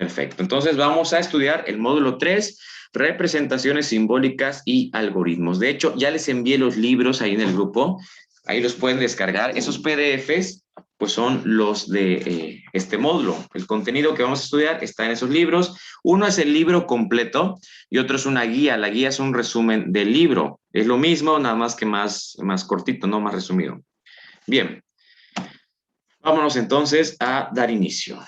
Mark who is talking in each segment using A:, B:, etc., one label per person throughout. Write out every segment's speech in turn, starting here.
A: Perfecto. Entonces vamos a estudiar el módulo 3, representaciones simbólicas y algoritmos. De hecho, ya les envié los libros ahí en el grupo. Ahí los pueden descargar. Esos PDFs, pues son los de este módulo. El contenido que vamos a estudiar está en esos libros. Uno es el libro completo y otro es una guía. La guía es un resumen del libro. Es lo mismo, nada más que más cortito, no más resumido. Bien. Vámonos entonces a dar inicio.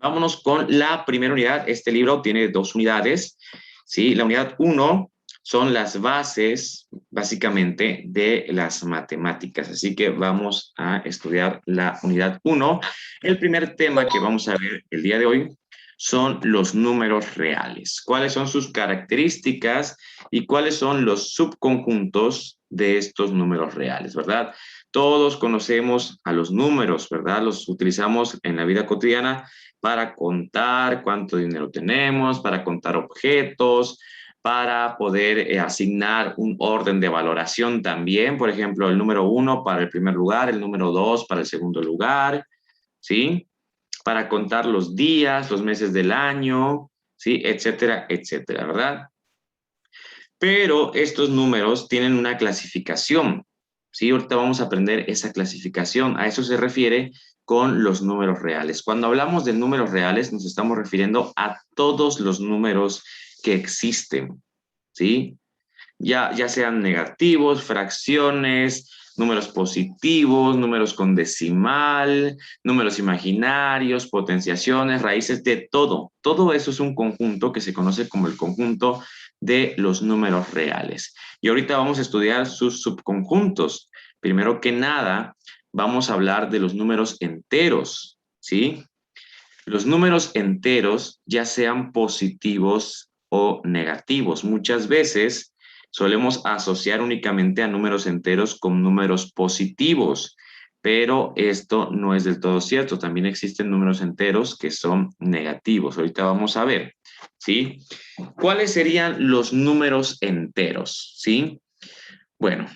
A: Vámonos con la primera unidad. Este libro tiene 2 unidades. ¿Sí? La unidad 1 son las bases, básicamente, de las matemáticas. Así que vamos a estudiar la unidad 1. El primer tema que vamos a ver el día de hoy son los números reales. ¿Cuáles son sus características y cuáles son los subconjuntos de estos números reales, verdad? Todos conocemos a los números, ¿verdad? Los utilizamos en la vida cotidiana para contar cuánto dinero tenemos, para contar objetos, para poder asignar un orden de valoración también, por ejemplo, el número 1 para el primer lugar, el número 2 para el segundo lugar, ¿sí? Para contar los días, los meses del año, ¿sí? Etcétera, etcétera, ¿verdad? Pero estos números tienen una clasificación, ¿sí? Ahorita vamos a aprender esa clasificación. A eso se refiere con los números reales. Cuando hablamos de números reales, nos estamos refiriendo a todos los números que existen, ¿sí? Ya sean negativos, fracciones, números positivos, números con decimal, números imaginarios, potenciaciones, raíces, de todo. Todo eso es un conjunto que se conoce como el conjunto de los números reales. Y ahorita vamos a estudiar sus subconjuntos. Primero que nada, vamos a hablar de los números enteros, ¿sí? Los números enteros, ya sean positivos o negativos, muchas veces solemos asociar únicamente a números enteros con números positivos, pero esto no es del todo cierto. También existen números enteros que son negativos. Ahorita vamos a ver, ¿sí? ¿Cuáles serían los números enteros? ¿Sí? Bueno,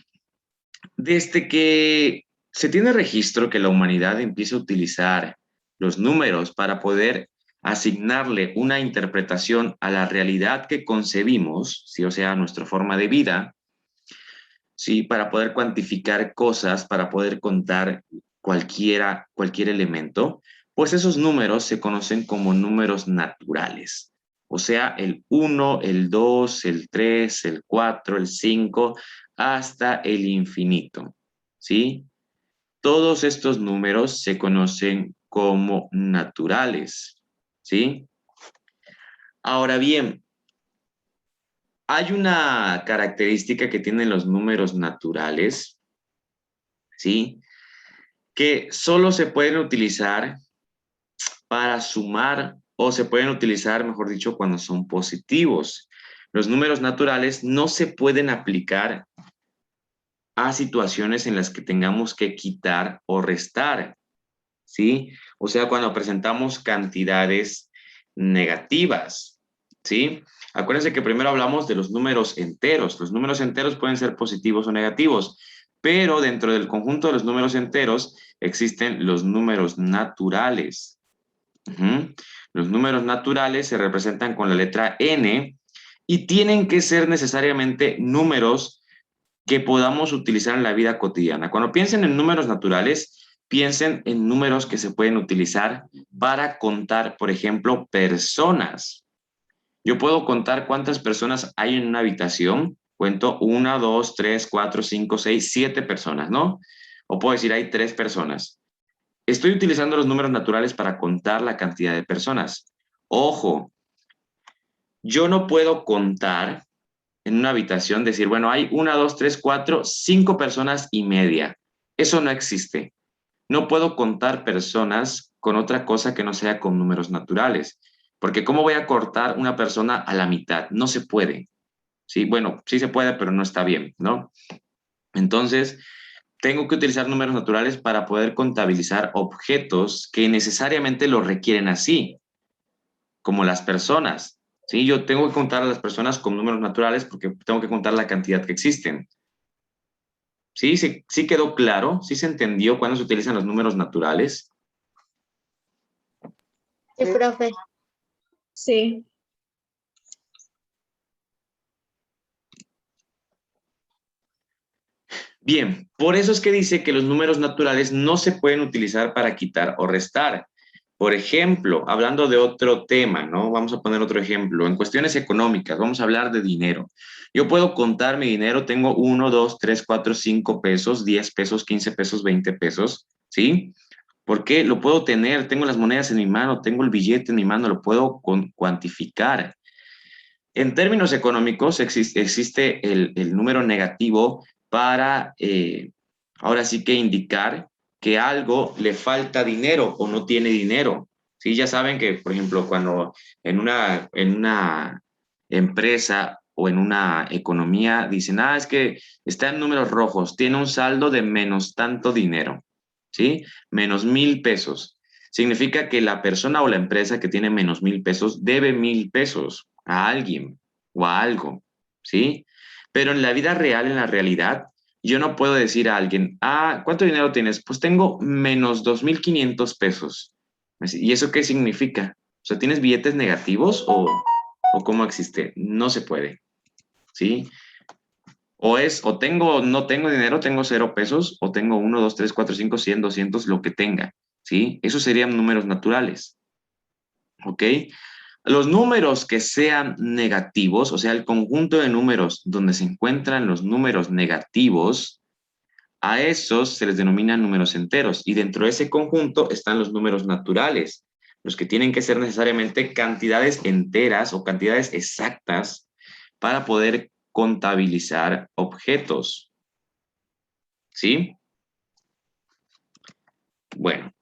A: desde que se tiene registro que la humanidad empieza a utilizar los números para poder asignarle una interpretación a la realidad que concebimos, ¿sí? O sea, a nuestra forma de vida, ¿sí? Para poder cuantificar cosas, para poder contar cualquier elemento, pues esos números se conocen como números naturales. O sea, el 1, el 2, el 3, el 4, el 5, hasta el infinito, ¿sí? Todos estos números se conocen como naturales, ¿sí? Ahora bien, hay una característica que tienen los números naturales, ¿sí? Que solo se pueden utilizar para sumar o se pueden utilizar, mejor dicho, cuando son positivos. Los números naturales no se pueden aplicar a situaciones en las que tengamos que quitar o restar, ¿sí? O sea, cuando presentamos cantidades negativas, ¿sí? Acuérdense que primero hablamos de los números enteros. Los números enteros pueden ser positivos o negativos, pero dentro del conjunto de los números enteros existen los números naturales. Uh-huh. Los números naturales se representan con la letra N y tienen que ser necesariamente números que podamos utilizar en la vida cotidiana. Cuando piensen en números naturales, piensen en números que se pueden utilizar para contar, por ejemplo, personas. Yo puedo contar cuántas personas hay en una habitación. Cuento 1, 2, 3, 4, 5, 6, 7 personas, ¿no? O puedo decir hay 3 personas. Estoy utilizando los números naturales para contar la cantidad de personas. Ojo, yo no puedo contar en una habitación, decir, bueno, hay 1, 2, 3, 4, 5 personas y media. Eso no existe. No puedo contar personas con otra cosa que no sea con números naturales. Porque ¿cómo voy a cortar una persona a la mitad? No se puede. Sí, bueno, sí se puede, pero no está bien, ¿no? Entonces, tengo que utilizar números naturales para poder contabilizar objetos que necesariamente lo requieren así, como las personas. ¿Sí? Yo tengo que contar a las personas con números naturales porque tengo que contar la cantidad que existen. ¿Sí? ¿Sí quedó claro? ¿Sí se entendió cuándo se utilizan los números naturales?
B: Sí, profe. Sí.
A: Bien, por eso es que dice que los números naturales no se pueden utilizar para quitar o restar. Por ejemplo, hablando de otro tema, ¿no? Vamos a poner otro ejemplo. En cuestiones económicas, vamos a hablar de dinero. Yo puedo contar mi dinero, tengo 1, 2, 3, 4, 5 pesos, 10 pesos, 15 pesos, 20 pesos, ¿sí? Porque lo puedo tener, tengo las monedas en mi mano, tengo el billete en mi mano, lo puedo cuantificar. En términos económicos, existe el número negativo para, ahora sí que indicar que algo le falta dinero o no tiene dinero. Sí, ya saben que, por ejemplo, cuando en una empresa o en una economía dicen, es que está en números rojos, tiene un saldo de menos tanto dinero, ¿sí? Menos 1,000 pesos. Significa que la persona o la empresa que tiene menos 1,000 pesos debe 1,000 pesos a alguien o a algo, ¿sí? Pero en la vida real, en la realidad, yo no puedo decir a alguien, ¿cuánto dinero tienes? Pues tengo menos 2,500 pesos. ¿Y eso qué significa? O sea, ¿tienes billetes negativos o cómo existe? No se puede, ¿sí? No tengo dinero, tengo 0 pesos, o tengo 1, 2, 3, 4, 5, 100, 200, lo que tenga, ¿sí? Esos serían números naturales, ¿ok? Los números que sean negativos, o sea, el conjunto de números donde se encuentran los números negativos, a esos se les denomina números enteros. Y dentro de ese conjunto están los números naturales, los que tienen que ser necesariamente cantidades enteras o cantidades exactas para poder contabilizar objetos. ¿Sí? Bueno,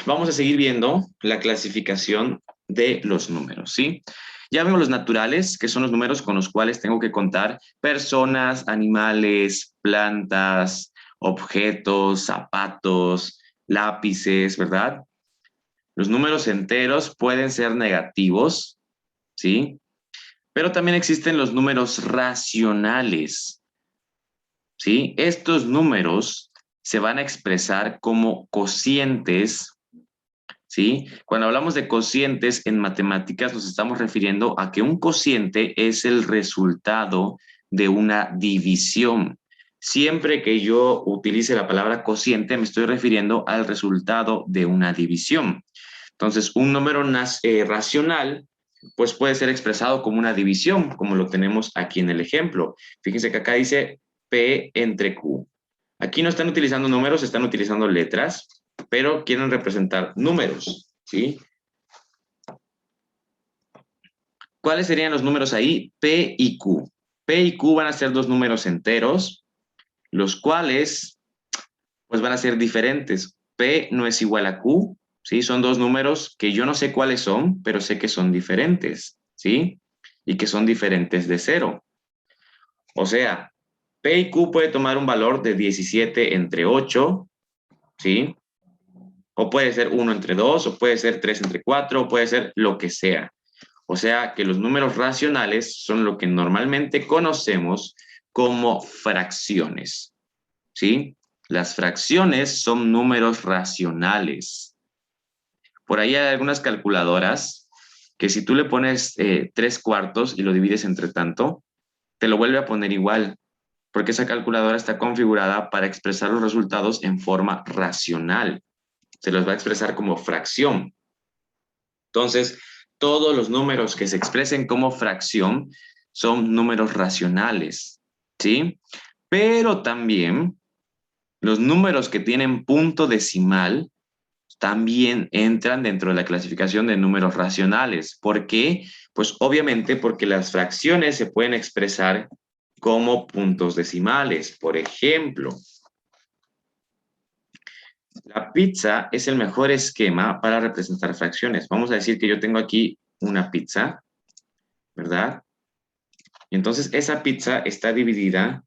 A: vamos a seguir viendo la clasificación de los números, ¿sí? Ya vemos los naturales, que son los números con los cuales tengo que contar personas, animales, plantas, objetos, zapatos, lápices, ¿verdad? Los números enteros pueden ser negativos, ¿sí? Pero también existen los números racionales, ¿sí? Estos números se van a expresar como cocientes, ¿sí? Cuando hablamos de cocientes en matemáticas nos estamos refiriendo a que un cociente es el resultado de una división. Siempre que yo utilice la palabra cociente me estoy refiriendo al resultado de una división. Entonces, un número racional pues puede ser expresado como una división, como lo tenemos aquí en el ejemplo. Fíjense que acá dice P entre Q. Aquí no están utilizando números, están utilizando letras, pero quieren representar números, ¿sí? ¿Cuáles serían los números ahí? P y Q. P y Q van a ser dos números enteros, los cuales pues van a ser diferentes. P no es igual a Q, ¿sí? Son dos números que yo no sé cuáles son, pero sé que son diferentes, ¿sí? Y que son diferentes de cero. O sea, P y Q puede tomar un valor de 17 entre 8, ¿sí? O puede ser 1 entre 2, o puede ser 3 entre 4, o puede ser lo que sea. O sea que los números racionales son lo que normalmente conocemos como fracciones, ¿sí? Las fracciones son números racionales. Por ahí hay algunas calculadoras que si tú le pones 3/4 y lo divides entre tanto, te lo vuelve a poner igual, porque esa calculadora está configurada para expresar los resultados en forma racional. Se los va a expresar como fracción. Entonces, todos los números que se expresen como fracción son números racionales, ¿sí? Pero también los números que tienen punto decimal también entran dentro de la clasificación de números racionales. ¿Por qué? Pues obviamente porque las fracciones se pueden expresar como puntos decimales. Por ejemplo, la pizza es el mejor esquema para representar fracciones. Vamos a decir que yo tengo aquí una pizza, ¿verdad? Y entonces esa pizza está dividida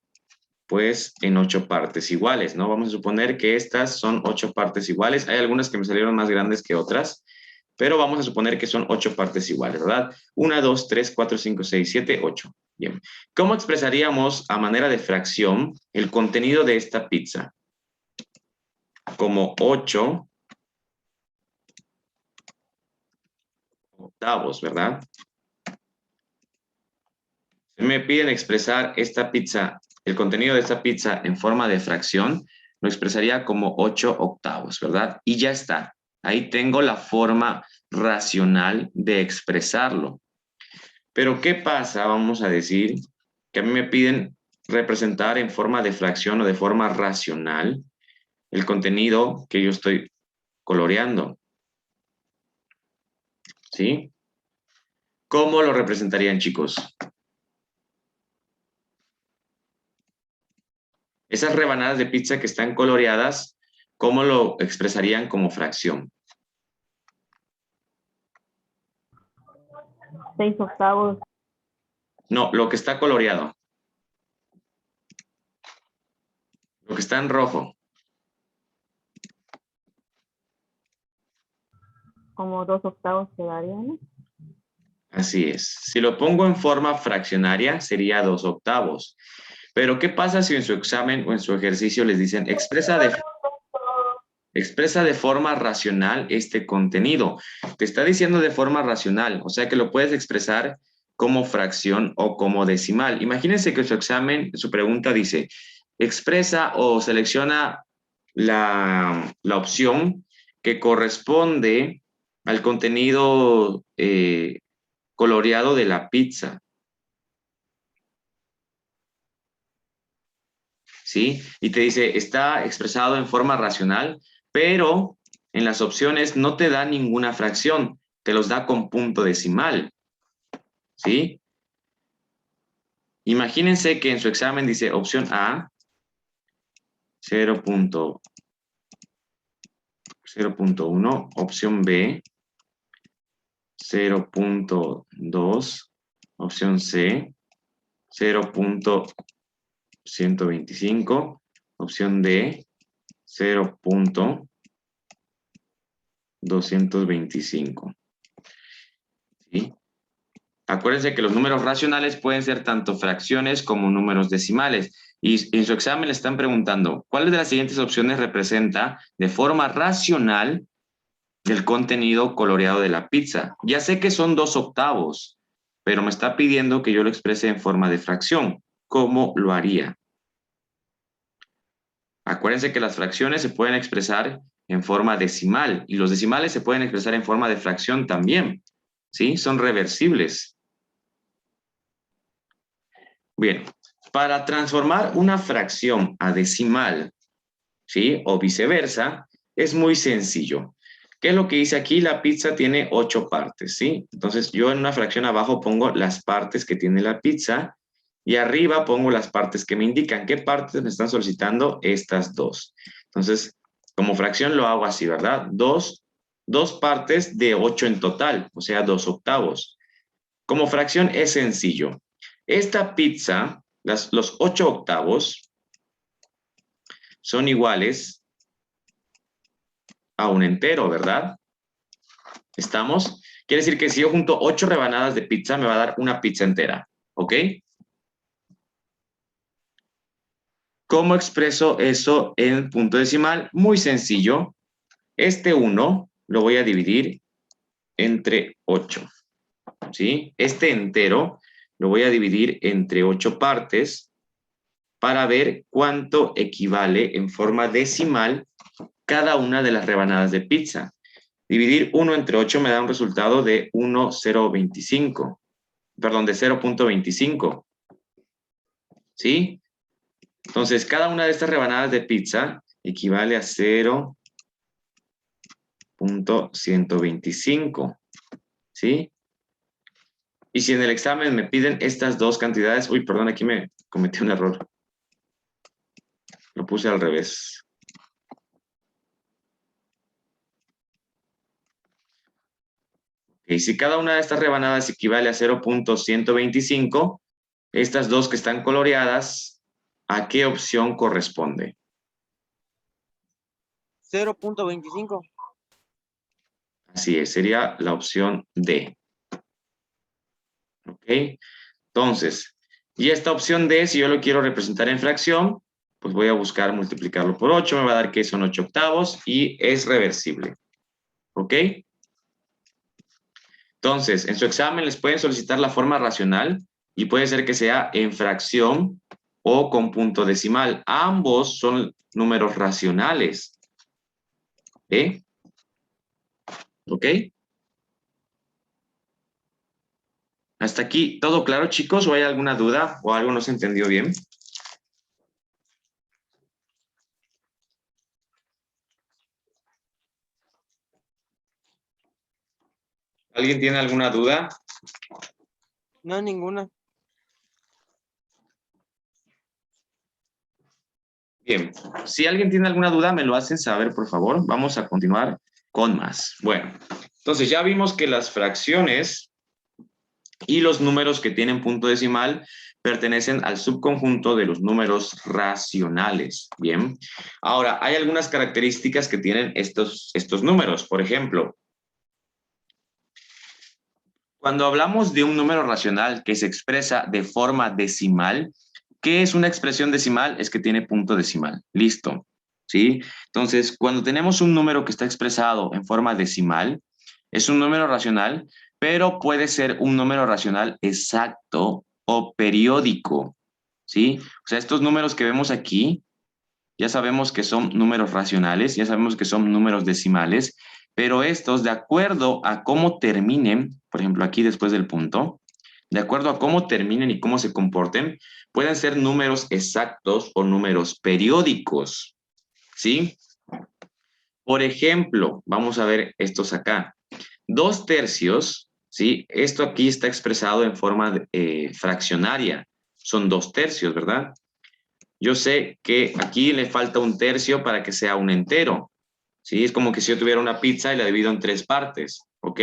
A: pues en 8 partes iguales, ¿no? Vamos a suponer que estas son 8 partes iguales. Hay algunas que me salieron más grandes que otras, pero vamos a suponer que son 8 partes iguales, ¿verdad? 1, 2, 3, 4, 5, 6, 7, 8. Bien. ¿Cómo expresaríamos a manera de fracción el contenido de esta pizza? Como 8, octavos, ¿verdad? Me piden expresar esta pizza, el contenido de esta pizza en forma de fracción, lo expresaría como 8 octavos, ¿verdad? Y ya está. Ahí tengo la forma racional de expresarlo. Pero ¿qué pasa? Vamos a decir que a mí me piden representar en forma de fracción o de forma racional el contenido que yo estoy coloreando. ¿Sí? ¿Cómo lo representarían, chicos? Esas rebanadas de pizza que están coloreadas, ¿cómo lo expresarían como fracción?
B: 6 octavos.
A: No, lo que está coloreado. Lo que está en rojo.
B: Como 2 octavos quedarían, ¿no?
A: Así es. Si lo pongo en forma fraccionaria, sería 2 octavos. Pero ¿qué pasa si en su examen o en su ejercicio les dicen expresa de forma racional este contenido? Te está diciendo de forma racional, o sea que lo puedes expresar como fracción o como decimal. Imagínense que su examen, su pregunta dice, expresa o selecciona la opción que corresponde al contenido coloreado de la pizza. ¿Sí? Y te dice, está expresado en forma racional, pero en las opciones no te da ninguna fracción, te los da con punto decimal. ¿Sí? Imagínense que en su examen dice opción A, 0.1, opción B, 0.2, opción C, 0.125, opción D, 0.225. ¿Sí? Acuérdense que los números racionales pueden ser tanto fracciones como números decimales. Y en su examen le están preguntando, ¿cuál de las siguientes opciones representa de forma racional el contenido coloreado de la pizza? Ya sé que son 2 octavos, pero me está pidiendo que yo lo exprese en forma de fracción. ¿Cómo lo haría? Acuérdense que las fracciones se pueden expresar en forma decimal y los decimales se pueden expresar en forma de fracción también. ¿Sí? Son reversibles. Bien, para transformar una fracción a decimal, ¿sí? O viceversa, es muy sencillo. ¿Qué es lo que hice aquí? La pizza tiene 8 partes, ¿sí? Entonces yo en una fracción abajo pongo las partes que tiene la pizza y arriba pongo las partes que me indican. ¿Qué partes me están solicitando? Estas dos. Entonces, como fracción lo hago así, ¿verdad? Dos partes de 8 en total, o sea, 2 octavos. Como fracción es sencillo. Esta pizza, los 8 octavos, son iguales a un entero, ¿verdad? ¿Estamos? Quiere decir que si yo junto 8 rebanadas de pizza, me va a dar una pizza entera, ¿ok? ¿Cómo expreso eso en punto decimal? Muy sencillo. Este 1 lo voy a dividir entre 8, ¿sí? Este entero lo voy a dividir entre 8 partes para ver cuánto equivale en forma decimal cada una de las rebanadas de pizza. Dividir 1 entre 8 me da un resultado de 1,025. Perdón, de 0.25. ¿Sí? Entonces, cada una de estas rebanadas de pizza equivale a 0.125. ¿Sí? Y si en el examen me piden estas dos cantidades, uy, perdón, aquí me cometí un error. Lo puse al revés. Y si cada una de estas rebanadas equivale a 0.125, estas dos que están coloreadas, ¿a qué opción corresponde?
C: 0.25.
A: Así es, sería la opción D. ¿Ok? Entonces, y esta opción D, si yo lo quiero representar en fracción, pues voy a buscar multiplicarlo por 8, me va a dar que son 8 octavos y es reversible. ¿Ok? Entonces, en su examen les pueden solicitar la forma racional y puede ser que sea en fracción o con punto decimal. Ambos son números racionales. ¿Ok? Hasta aquí, ¿todo claro, chicos? ¿O hay alguna duda o algo no se entendió bien? ¿Alguien tiene alguna duda?
C: No, ninguna.
A: Bien, si alguien tiene alguna duda, me lo hacen saber, por favor. Vamos a continuar con más. Bueno, entonces ya vimos que las fracciones y los números que tienen punto decimal pertenecen al subconjunto de los números racionales. Bien, ahora hay algunas características que tienen estos números. Por ejemplo, cuando hablamos de un número racional que se expresa de forma decimal, ¿qué es una expresión decimal? Es que tiene punto decimal. Listo. ¿Sí? Entonces, cuando tenemos un número que está expresado en forma decimal, es un número racional, pero puede ser un número racional exacto o periódico. ¿Sí? O sea, estos números que vemos aquí, ya sabemos que son números racionales, ya sabemos que son números decimales, pero estos, de acuerdo a cómo terminen, por ejemplo, aquí después del punto, de acuerdo a cómo terminen y cómo se comporten, pueden ser números exactos o números periódicos, ¿sí? Por ejemplo, vamos a ver estos acá. 2/3, ¿sí? Esto aquí está expresado en forma fraccionaria. Son 2/3, ¿verdad? Yo sé que aquí le falta 1/3 para que sea un entero, ¿sí? Es como que si yo tuviera una pizza y la divido en 3 partes, ¿ok?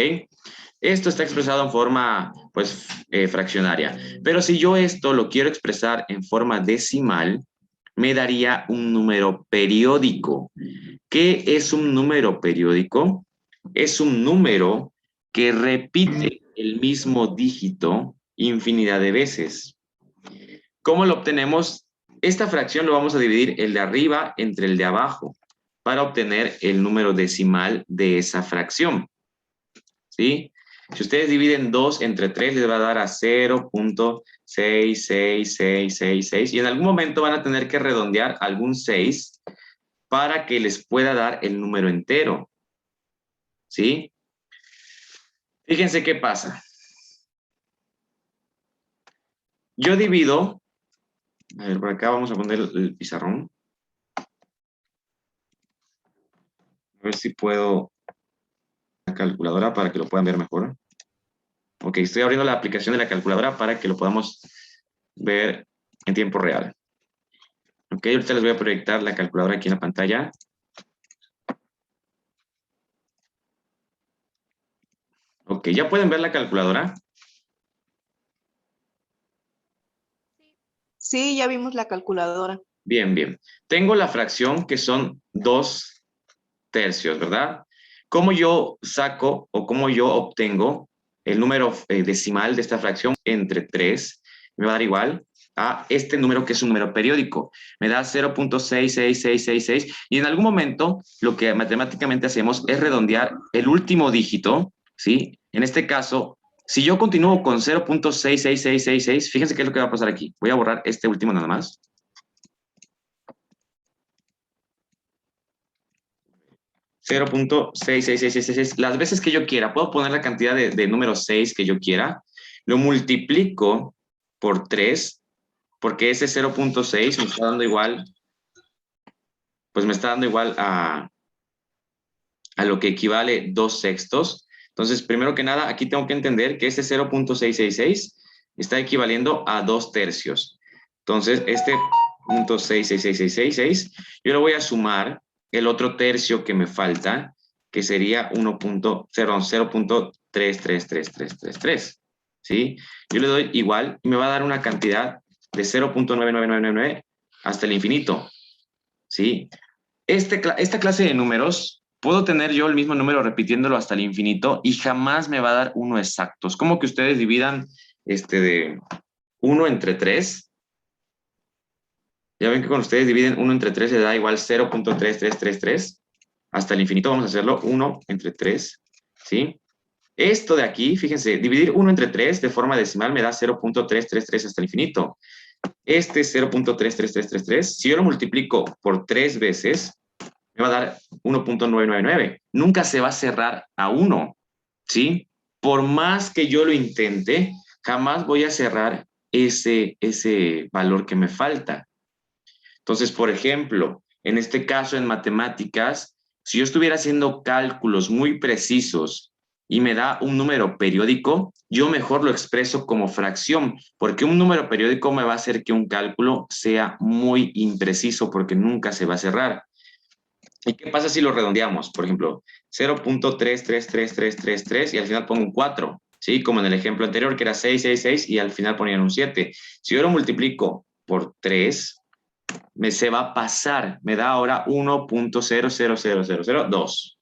A: Esto está expresado en forma, pues, fraccionaria. Pero si yo esto lo quiero expresar en forma decimal, me daría un número periódico. ¿Qué es un número periódico? Es un número que repite el mismo dígito infinidad de veces. ¿Cómo lo obtenemos? Esta fracción lo vamos a dividir el de arriba entre el de abajo para obtener el número decimal de esa fracción. ¿Sí? Si ustedes dividen 2 entre 3, les va a dar a 0.66666 y en algún momento van a tener que redondear algún 6 para que les pueda dar el número entero. ¿Sí? Fíjense qué pasa. Yo divido, a ver, por acá vamos a poner el pizarrón. A ver si puedo la calculadora para que lo puedan ver mejor. Ok, estoy abriendo la aplicación de la calculadora para que lo podamos ver en tiempo real. Ok, ahorita les voy a proyectar la calculadora aquí en la pantalla. Ok, ¿ya pueden ver la calculadora?
C: Sí, ya vimos la calculadora.
A: Bien, bien. Tengo la fracción que son 2/3, ¿verdad? ¿Cómo yo saco o cómo yo obtengo el número decimal de esta fracción entre 3? Me va a dar igual a este número que es un número periódico. Me da 0.66666 y en algún momento lo que matemáticamente hacemos es redondear el último dígito, ¿sí? En este caso, si yo continúo con 0.66666, fíjense qué es lo que va a pasar aquí. Voy a borrar este último nada más. 0.66666, las veces que yo quiera, puedo poner la cantidad de número 6 que yo quiera, lo multiplico por 3, porque ese 0.6 me está dando igual, pues me está dando igual a lo que equivale 2/6. Entonces, primero que nada, aquí tengo que entender que este 0.666 está equivaliendo a 2/3. Entonces, este 0.66666, yo lo voy a sumar el otro tercio que me falta, que sería 0.333333. ¿Sí? Yo le doy igual y me va a dar una cantidad de 0.99999 hasta el infinito. ¿Sí? Esta clase de números, puedo tener yo el mismo número repitiéndolo hasta el infinito y jamás me va a dar uno exacto. Es como que ustedes dividan de 1 entre 3. Ya ven que cuando ustedes dividen 1 entre 3 le da igual 0.3333. Hasta el infinito vamos a hacerlo 1 entre 3, ¿sí? Esto de aquí, fíjense, dividir 1 entre 3 de forma decimal me da 0.333 hasta el infinito. Este es 0.33333. Si yo lo multiplico por 3 veces, me va a dar 1.999. Nunca se va a cerrar a 1, ¿sí? Por más que yo lo intente, jamás voy a cerrar ese valor que me falta. Entonces, por ejemplo, en este caso en matemáticas, si yo estuviera haciendo cálculos muy precisos y me da un número periódico, yo mejor lo expreso como fracción, porque un número periódico me va a hacer que un cálculo sea muy impreciso porque nunca se va a cerrar. ¿Y qué pasa si lo redondeamos? Por ejemplo, 0.333333 y al final pongo un 4, ¿sí? Como en el ejemplo anterior, que era 666 y al final ponían un 7. Si yo lo multiplico por 3, se va a pasar, me da ahora 1.000002.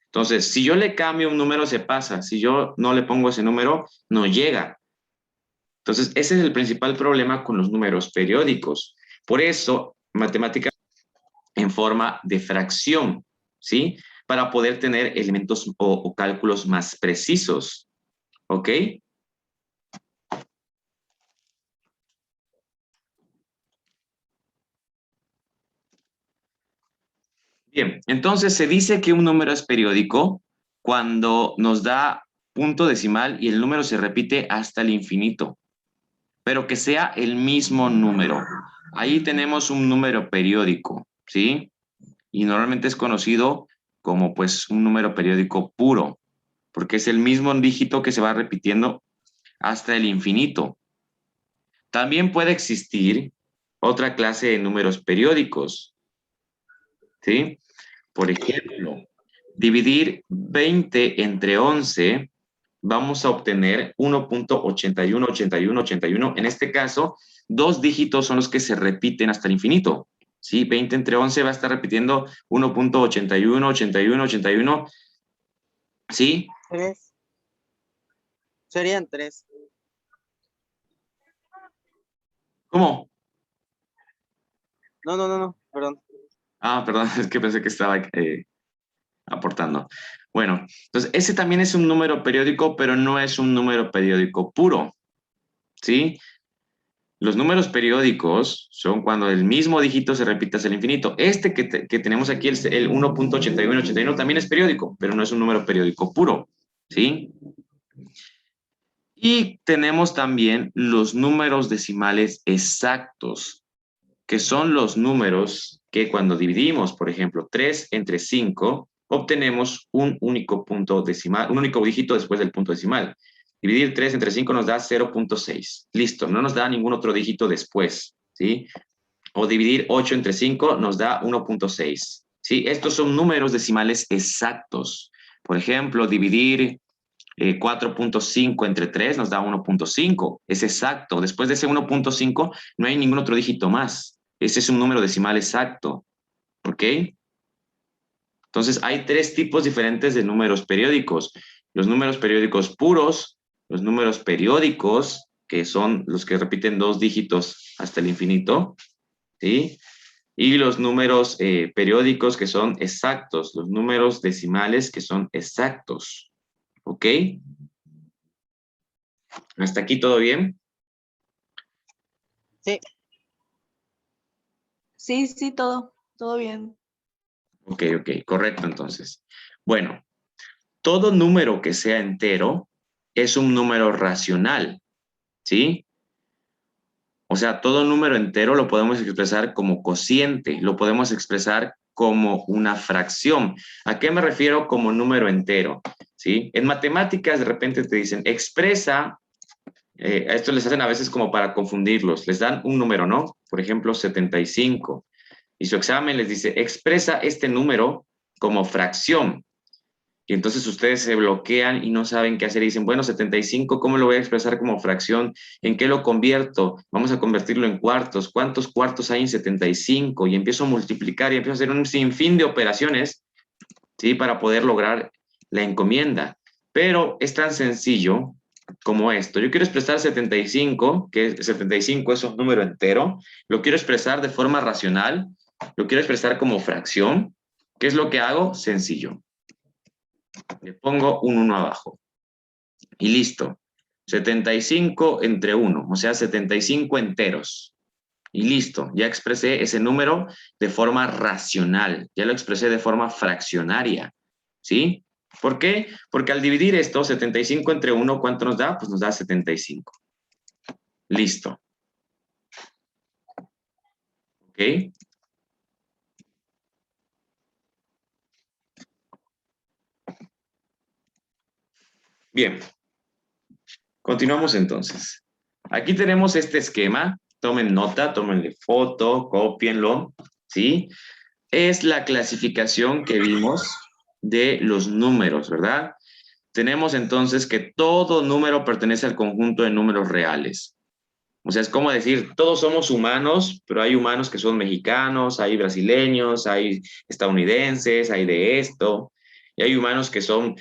A: Entonces, si yo le cambio un número, se pasa. Si yo no le pongo ese número, no llega. Entonces, ese es el principal problema con los números periódicos. Por eso, matemáticas en forma de fracción, ¿sí? Para poder tener elementos o cálculos más precisos, ¿ok? Bien, entonces se dice que un número es periódico cuando nos da punto decimal y el número se repite hasta el infinito, pero que sea el mismo número. Ahí tenemos un número periódico, ¿sí? Y normalmente es conocido como pues un número periódico puro, porque es el mismo dígito que se va repitiendo hasta el infinito. También puede existir otra clase de números periódicos, ¿sí? Por ejemplo, dividir 20 entre 11, vamos a obtener 1.818181. En este caso, dos dígitos son los que se repiten hasta el infinito. ¿Sí? 20 entre 11 va a estar repitiendo 1.81818181. ¿Sí?
C: 3. Serían 3.
A: ¿Cómo?
C: No, perdón.
A: Ah, perdón, es que pensé que estaba aportando. Bueno, entonces ese también es un número periódico, pero no es un número periódico puro. ¿Sí? Los números periódicos son cuando el mismo dígito se repite hasta el infinito. Este que tenemos aquí, el 1.8181, también es periódico, pero no es un número periódico puro, ¿sí? Y tenemos también los números decimales exactos, que son los números que cuando dividimos, por ejemplo, 3 entre 5, obtenemos un único punto decimal, un único dígito después del punto decimal. Dividir 3 entre 5 nos da 0.6. Listo, no nos da ningún otro dígito después, ¿sí? O dividir 8 entre 5 nos da 1.6, ¿sí? Estos son números decimales exactos. Por ejemplo, dividir 4.5 entre 3 nos da 1.5. Es exacto. Después de ese 1.5 no hay ningún otro dígito más. Ese es un número decimal exacto. ¿Ok? Entonces hay tres tipos diferentes de números periódicos. Los números periódicos puros, los números periódicos, que son los que repiten dos dígitos hasta el infinito, ¿sí? Y los números periódicos que son exactos, los números decimales que son exactos. ¿Ok? ¿Hasta aquí todo bien?
C: Sí.
D: Sí, todo bien.
A: Ok, correcto entonces. Bueno, todo número que sea entero es un número racional, ¿sí? O sea, todo número entero lo podemos expresar como cociente, lo podemos expresar como una fracción. ¿A qué me refiero como número entero? ¿Sí? En matemáticas de repente te dicen, expresa, a esto les hacen a veces como para confundirlos, les dan un número, ¿no? Por ejemplo, 75. Y su examen les dice, expresa este número como fracción. Y entonces ustedes se bloquean y no saben qué hacer. Y dicen, bueno, 75, ¿cómo lo voy a expresar como fracción? ¿En qué lo convierto? Vamos a convertirlo en cuartos. ¿Cuántos cuartos hay en 75? Y empiezo a multiplicar y empiezo a hacer un sinfín de operaciones, ¿sí? Para poder lograr la encomienda. Pero es tan sencillo como esto. Yo quiero expresar 75, que 75 es un número entero. Lo quiero expresar de forma racional. Lo quiero expresar como fracción. ¿Qué es lo que hago? Sencillo. Le pongo un 1 abajo. Y listo. 75 entre 1, o sea, 75 enteros. Y listo, ya expresé ese número de forma racional, ya lo expresé de forma fraccionaria, ¿sí? ¿Por qué? Porque al dividir esto, 75 entre 1, ¿cuánto nos da? Pues nos da 75. Listo. ¿Ok? Bien. Continuamos entonces. Aquí tenemos este esquema. Tomen nota, tómenle foto, cópienlo, ¿sí? Es la clasificación que vimos de los números, ¿verdad? Tenemos entonces que todo número pertenece al conjunto de números reales. O sea, es como decir, todos somos humanos, pero hay humanos que son mexicanos, hay brasileños, hay estadounidenses, hay de esto, y hay humanos que son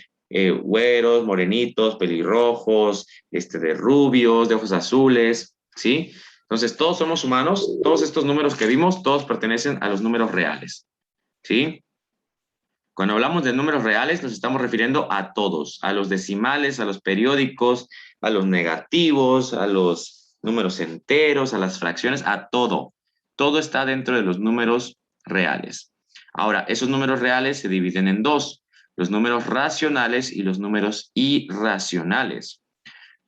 A: güeros, morenitos, pelirrojos, de rubios, de ojos azules, ¿sí? Entonces, todos somos humanos, todos estos números que vimos, todos pertenecen a los números reales, ¿sí? Cuando hablamos de números reales, nos estamos refiriendo a todos, a los decimales, a los periódicos, a los negativos, a los números enteros, a las fracciones, a todo. Todo está dentro de los números reales. Ahora, esos números reales se dividen en dos, los números racionales y los números irracionales.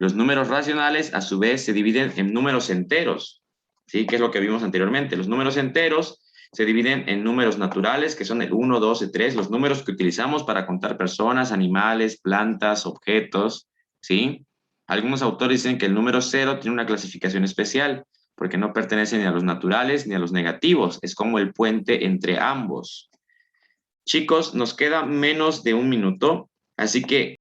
A: Los números racionales, a su vez, se dividen en números enteros, ¿sí? Que es lo que vimos anteriormente. Los números enteros se dividen en números naturales, que son el 1, 2 y 3, los números que utilizamos para contar personas, animales, plantas, objetos, ¿sí? Algunos autores dicen que el número 0 tiene una clasificación especial, porque no pertenece ni a los naturales ni a los negativos, es como el puente entre ambos. Chicos, nos queda menos de un minuto, así que